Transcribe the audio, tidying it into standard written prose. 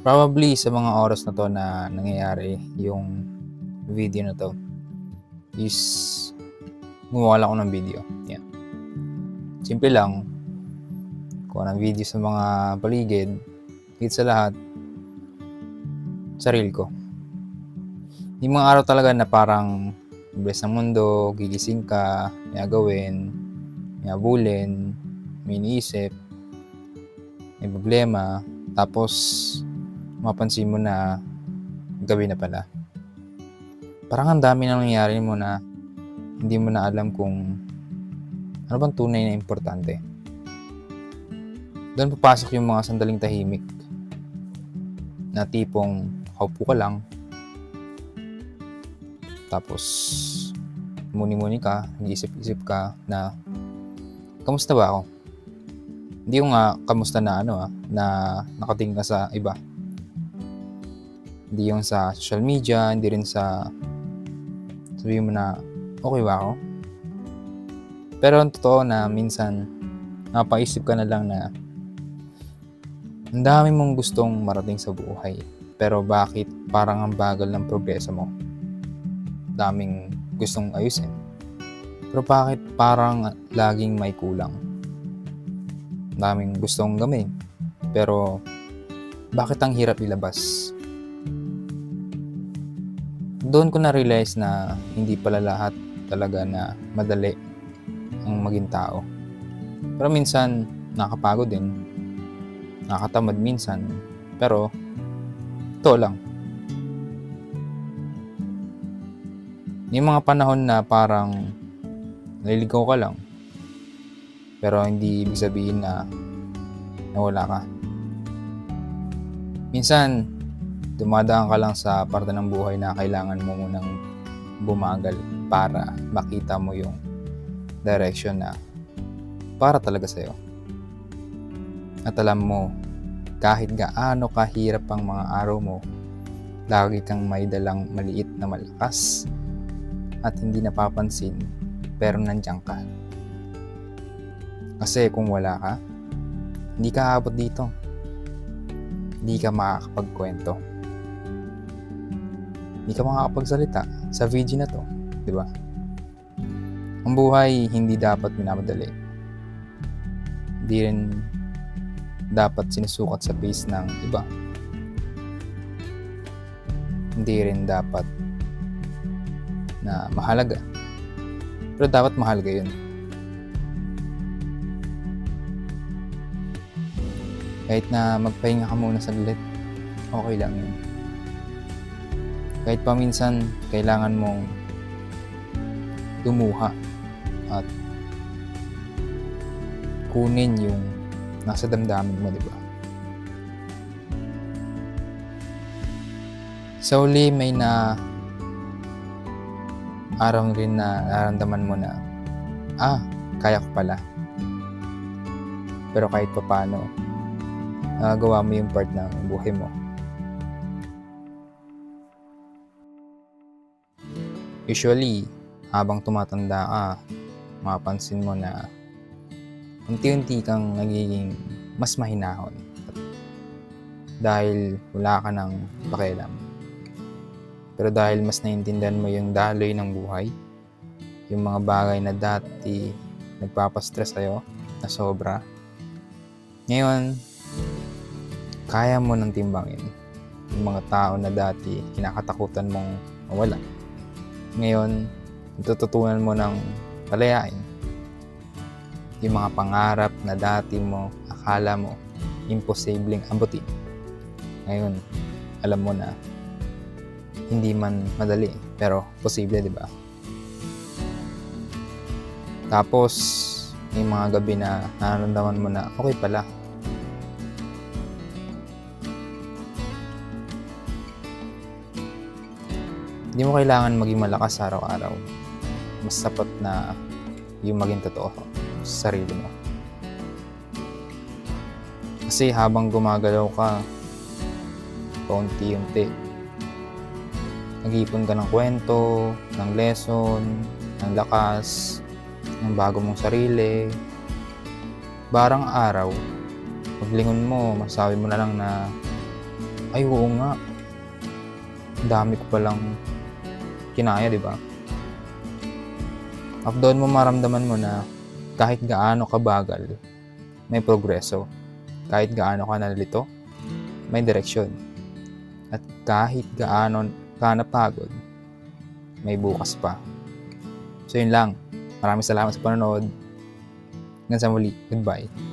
Probably sa mga oras na 'to na nangyayari yung video na 'to is gumawa lang ako ng video, yan. Simple lang, kuha ng video sa mga paligid, higit sa lahat, sarili ko. Yung mga araw talaga na parang bilis ng mundo, gigising ka, may gagawin, may habulin, may iniisip, may problema, tapos mapansin mo na gabi na pala. Parang ang dami nang nangyayari mo na hindi mo na alam kung ano bang tunay na importante. Doon papasok yung mga sandaling tahimik na tipong haupo ka lang, tapos muni-muni ka, nag-isip-isip ka na kamusta ba ako? Hindi yung kamusta na na nakatingin ka sa iba. Hindi yung sa social media, hindi rin sa sabihin mo na okay ba ako? Pero ang totoo na minsan napaisip ka na lang na ang dami mong gustong marating sa buhay, pero bakit parang ang bagal ng progreso mo? Daming gustong ayusin, pero bakit parang laging may kulang? Daming gustong gawin, pero bakit ang hirap ilabas? Doon ko na-realize na hindi pala lahat talaga na madali ang maging tao. Pero minsan nakakapagod din, nakakatamad minsan, pero ito lang. Yung mga panahon na parang naliligaw ka lang, pero hindi ibig sabihin na nawala ka. Minsan, dumadaan ka lang sa parte ng buhay na kailangan mo munang bumagal para makita mo yung direction na para talaga sa'yo. At alam mo, kahit gaano kahirap ang mga araw mo, lagi kang may dalang maliit na malakas at hindi napapansin, pero nandiyan ka. Kasi kung wala ka, hindi ka aabot dito. Hindi ka makakapagkwento. Hindi ka makakapagsalita sa video na to, di ba? Ang buhay hindi dapat minamadali. Hindi rin dapat sinusukat sa pace ng iba. Hindi rin dapat na mahalaga. Pero dapat mahalaga yun. Kahit na magpahinga ka muna saglit, okay lang yun. Kahit pa minsan kailangan mong dumuha at kunin yung nasa damdamin mo, di ba? Sa uli, may araw rin na nararamdaman mo na kaya ko pala. Pero kahit pa paano, gawa mo yung part ng buhay mo. Usually, habang tumatanda ka, mapapansin mo na unti-unti kang nagiging mas mahinahon dahil wala ka ng pakialam. Pero dahil mas naiintindihan mo yung daloy ng buhay, yung mga bagay na dati nagpapastress sa'yo na sobra, ngayon, kaya mo nang timbangin. Yung mga tao na dati kinakatakutan mong mawala, ngayon, natututunan mo ng palayain. Yung mga pangarap na dati mo akala mo imposibleng abutin, ngayon, alam mo na hindi man madali, pero posible, di ba? Tapos, may mga gabi na nararamdaman mo na okay pala. Hindi mo kailangan maging malakas araw-araw. Mas sapat na yung maging totoo sa sarili mo. Kasi habang gumagalaw ka, paunti-unti, nag-iipon ka ng kwento, ng lesson, ng lakas, ng bago mong sarili. Barang araw, paglingon mo, masabi mo na lang na Ay, oo nga. Ang dami ko palang kinaya, di ba? At doon mo maramdaman mo na kahit gaano kabagal, may progreso. Kahit gaano ka nalito, may direksyon. At kahit gaano ka napagod, may bukas pa. So yun lang. Maraming salamat sa panonood. Hanggang sa muli. Goodbye.